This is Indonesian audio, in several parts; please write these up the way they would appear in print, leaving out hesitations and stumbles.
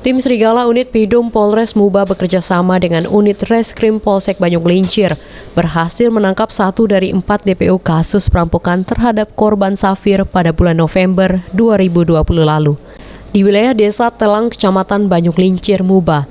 Tim Serigala Unit Pidum Polres Muba bekerja sama dengan Unit Reskrim Polsek Banyuglincir berhasil menangkap 1 dari 4 DPO kasus perampokan terhadap korban Safir pada bulan November 2020 lalu. Di wilayah Desa Telang, Kecamatan Banyuglincir, Muba,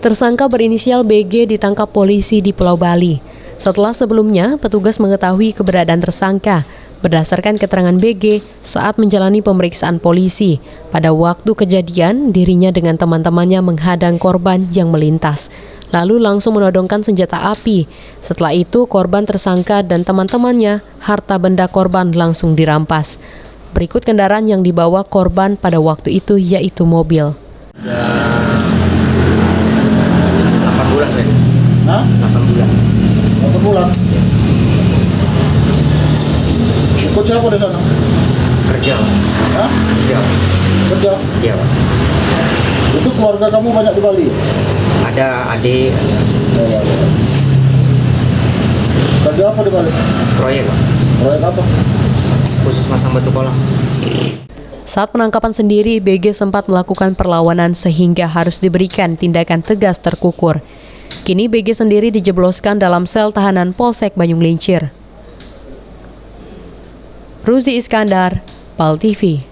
tersangka berinisial BG ditangkap polisi di Pulau Bali. Setelah sebelumnya, petugas mengetahui keberadaan tersangka berdasarkan keterangan BG saat menjalani pemeriksaan polisi. Pada waktu kejadian, dirinya dengan teman-temannya menghadang korban yang melintas, lalu langsung menodongkan senjata api. Setelah itu, korban tersangka dan teman-temannya, harta benda korban langsung dirampas. Berikut kendaraan yang dibawa korban pada waktu itu, yaitu mobil. 8 bulan saya. Hah? 8 bulan. 8 bulan? Ikut siapa di sana? Kerja. Hah? Kerja. Kerja? Iya, Pak. Itu keluarga kamu banyak di Bali? Ada adik. Kerja apa di Bali? Proyek, Pak. Proyek apa? Khusus masang batu kolam. Saat penangkapan sendiri, BG sempat melakukan perlawanan sehingga harus diberikan tindakan tegas terkukur. Kini BG sendiri dijebloskan dalam sel tahanan Polsek Banyuglincir. Rusdi Iskandar, PAL TV.